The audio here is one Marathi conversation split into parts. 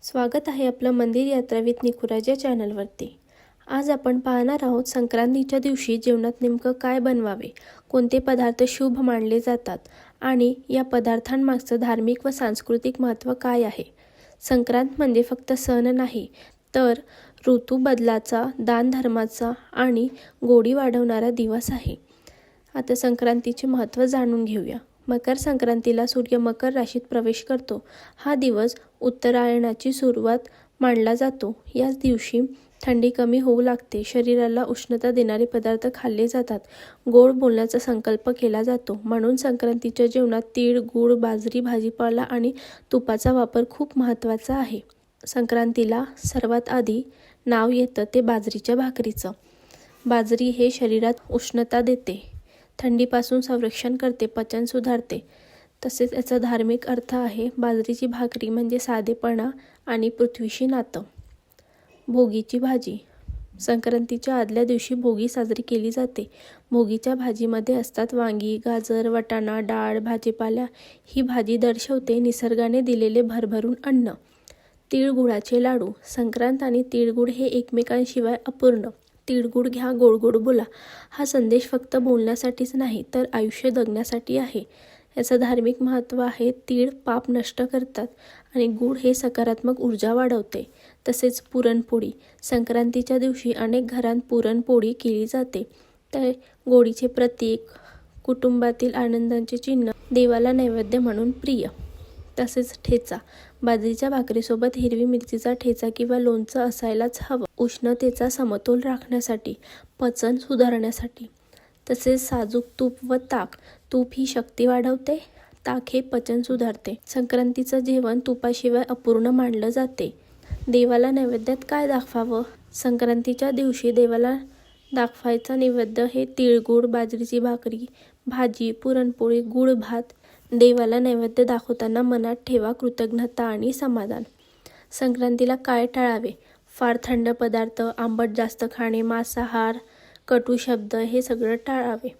स्वागत आहे आपलं मंदिर यात्रा विथ निकुराज या चॅनलवरती। आज आपण पाहणार आहोत संक्रांतीच्या दिवशी जेवणात नेमकं काय बनवावे, कोणते पदार्थ शुभ मानले जातात आणि या पदार्थांमागचं धार्मिक व सांस्कृतिक महत्त्व काय आहे। संक्रांत म्हणजे फक्त सण नाही, तर ऋतू बदलाचा, दान धर्माचा आणि गोडी वाढवणारा दिवस आहे। आता संक्रांतीचे महत्त्व जाणून घेऊया। मकर संक्रांतीला सूर्य मकर राशीत प्रवेश करतो। हा दिवस उत्तरायणाची सुरुवात मानला जातो। याच दिवशी थंडी कमी होऊ लागते, शरीराला उष्णता देणारे पदार्थ खाल्ले जातात, गोड बोलण्याचा संकल्प केला जातो। म्हणून संक्रांतीच्या जेवणात तीळ, गूळ, बाजरी, भाजीपाला आणि तुपाचा वापर खूप महत्त्वाचा आहे। संक्रांतीला सर्वात आधी नाव येतं ते बाजरीच्या भाकरीचं। बाजरी हे शरीरात उष्णता देते, थंडीपासून संरक्षण करते, पचन सुधारते। तसेच याचा धार्मिक अर्थ आहे। बाजरीची भाकरी म्हणजे साधेपणा आणि पृथ्वीशी नातं। भोगीची भाजी। संक्रांतीच्या आदल्या दिवशी भोगी साजरी केली जाते। भोगीच्या भाजीमध्ये असतात वांगी, गाजर, वाटाणा, डाळ, भाजीपाला। ही भाजी दर्शवते निसर्गाने दिलेले भरभरून अन्न। तिळगुळाचे लाडू। संक्रांत आणि तिळगुळ हे एकमेकांशिवाय अपूर्ण। तिळगुळ घ्या, गोड गोड बोला हा संदेश फक्त बोलण्यासाठीच नाही, तर आयुष्य जगण्यासाठी आहे। याचं धार्मिक महत्त्व आहे। तीळ पाप नष्ट करतात आणि गूळ हे सकारात्मक ऊर्जा वाढवते। तसेच पुरणपोळी। संक्रांतीच्या दिवशी अनेक घरांत पुरणपोळी केली जाते। ते गोडीचे प्रतीक, कुटुंबातील आनंदाचे चिन्ह, देवाला नैवेद्य म्हणून प्रिय। तसेच ठेचा। बाजरीच्या भाकरीसोबत हिरवी मिरचीचा ठेचा किंवा लोणचं असायलाच हवं। उष्णतेचा समतोल राखण्यासाठी, पचन सुधारण्यासाठी। तसेच साजूक तूप व ताक। तूप ही शक्ती वाढवते, ताक हे पचन सुधारते। संक्रांतीचं जेवण तुपाशिवाय अपूर्ण मानलं जाते। देवाला नैवेद्यात काय दाखवावं? संक्रांतीच्या दिवशी देवाला दाखवायचा नैवेद्य हे तिळगुळ, बाजरीची भाकरी, भाजी, पुरणपोळी, गुळ भात। देवाला नैवेद्य दाखवताना मनात ठेवा कृतज्ञता आणि समाधान। संक्रांतीला काय टाळावे? फार थंड पदार्थ, आंबट जास्त खाणे, मांसाहार, कटू शब्द हे सगळं टाळावे।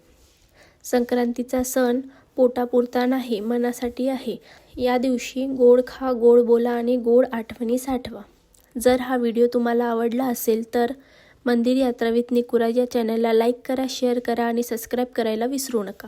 संक्रांतीचा सण पोटापुरता नाही, मनासाठी आहे। या दिवशी गोड खा, गोड बोला आणि गोड आठवणी साठवा। जर हा व्हिडिओ तुम्हाला आवडला असेल तर मंदिर यात्रा विथ निकुराज या चॅनलला लाईक करा, शेअर करा आणि सबस्क्राईब करायला विसरू नका।